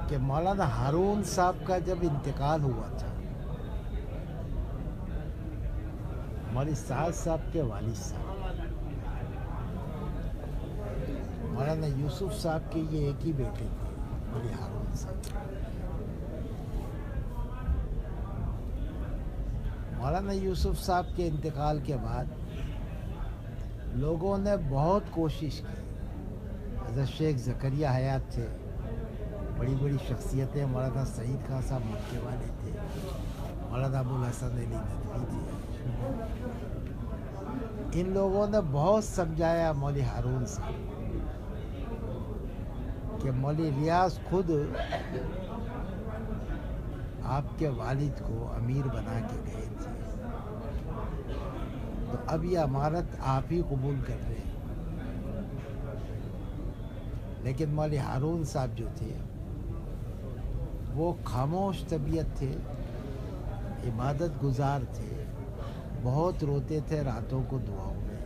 کہ مولانا ہارون صاحب کا جب انتقال ہوا تھا، مولوی سعد صاحب کے والد صاحب مولانا یوسف صاحب کے یہ ایک ہی بیٹے تھے، مولوی ہارون صاحب۔ مولانا یوسف صاحب کے انتقال کے بعد لوگوں نے بہت کوشش کی۔ حضرت شیخ زکریا حیات تھے، بڑی بڑی شخصیتیں، مولانا سعید خان صاحب مکے والے تھے، مولانا ابوالحسن علی ندوی تھے۔ ان لوگوں نے بہت سمجھایا مولوی ہارون صاحب کہ مولوی ریاض خود آپ کے والد کو امیر بنا کے گئے تھے، تو اب یہ امارت آپ ہی قبول کر رہے ہیں۔ لیکن مولوی ہارون صاحب جو تھے وہ خاموش طبیعت تھے، عبادت گزار تھے، بہت روتے تھے راتوں کو دعاؤں میں،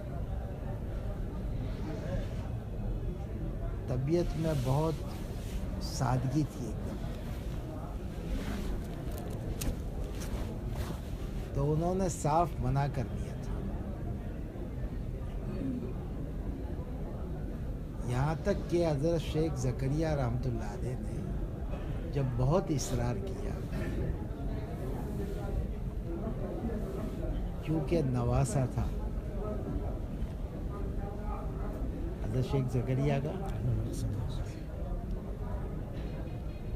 طبیعت میں بہت سادگی تھی ایک دم۔ تو انہوں نے صاف منع کر دیا تھا، یہاں تک کہ حضرت شیخ زکریا رحمۃ اللہ علیہ نے جب بہت اصرار کیا، کیونکہ نواسا تھا حضرت شیخ زکریا کا،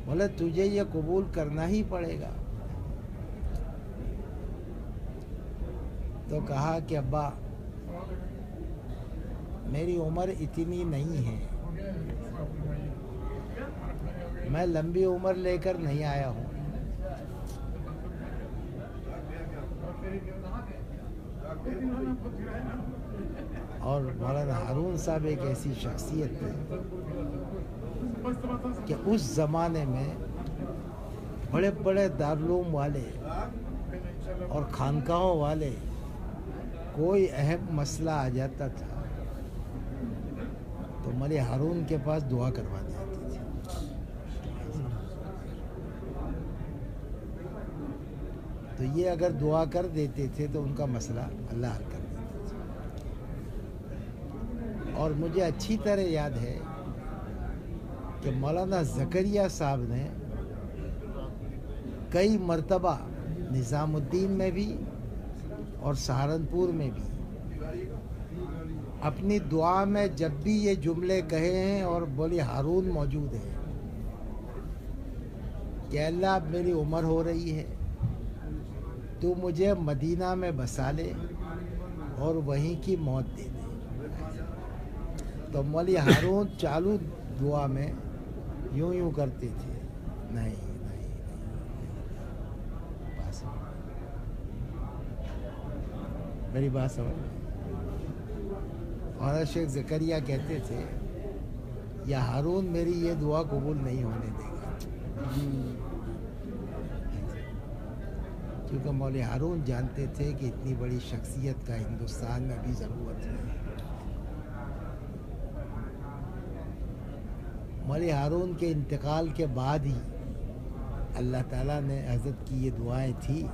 بولے تجھے یہ قبول کرنا ہی پڑے گا۔ تو کہا کہ ابا میری عمر اتنی نہیں ہے، میں لمبی عمر لے کر نہیں آیا ہوں، اور مولانا ہارون صاحب ایک ایسی شخصیت تھی کہ اس زمانے میں بڑے بڑے دارالعلوم والے اور خانقاہوں والے کوئی اہم مسئلہ آ جاتا تھا تو مولوی ہارون کے پاس دعا کروانے آتی تھی۔ تو یہ اگر دعا کر دیتے تھے تو ان کا مسئلہ اللہ حل کر دیتے تھے۔ اور مجھے اچھی طرح یاد ہے کہ مولانا زکریا صاحب نے کئی مرتبہ نظام الدین میں بھی اور سہارنپور میں بھی اپنی دعا میں جب بھی یہ جملے کہے ہیں اور مولوی ہارون موجود ہیں کہ اللہ اب میری عمر ہو رہی ہے، تو مجھے مدینہ میں بسا لے اور وہیں کی موت دے دے۔ تو مولوی ہارون چالو دعا میں یوں کرتے تھے، نہیں میری بات سمجھ۔ اور شیخ زکریا کہتے تھے یا ہارون میری یہ دعا قبول نہیں ہونے دے گا، کیونکہ مولوی ہارون جانتے تھے کہ اتنی بڑی شخصیت کا ہندوستان میں بھی ضرورت ہے۔ مولوی ہارون کے انتقال کے بعد ہی اللہ تعالیٰ نے حضرت کی یہ دعائیں تھیں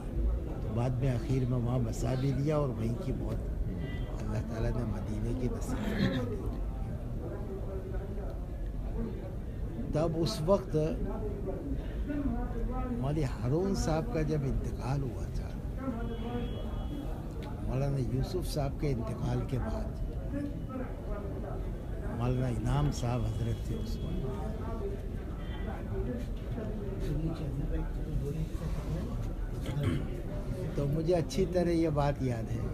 تو بعد میں اخیر میں وہاں بسا بھی لیا اور وہیں کی موت اللہ تعالیٰ نے مدینے کی نصیب کر دی۔ تب اس وقت مولوی ہارون صاحب کا جب انتقال ہوا تھا، مولانا یوسف صاحب کے انتقال کے بعد مولانا انعام صاحب حضرت تھے اس وقت، تو مجھے اچھی طرح یہ بات یاد ہے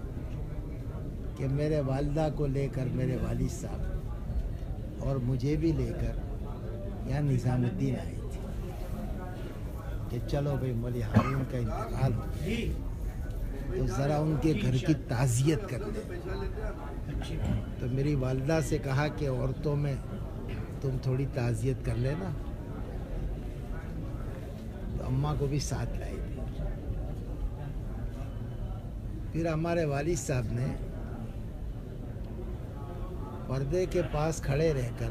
کہ میرے والدہ کو لے کر میرے والد صاحب اور مجھے بھی لے کر یہاں نظام الدین آئے تھے کہ چلو بھائی مولوی ہارون کا انتقال ہو تو ذرا ان کے گھر کی تعزیت کر لیں۔ تو میری والدہ سے کہا کہ عورتوں میں تم تھوڑی تعزیت کر لینا، تو اماں کو بھی ساتھ لائی تھی۔ پھر ہمارے والد صاحب نے پردے کے پاس کھڑے رہ کر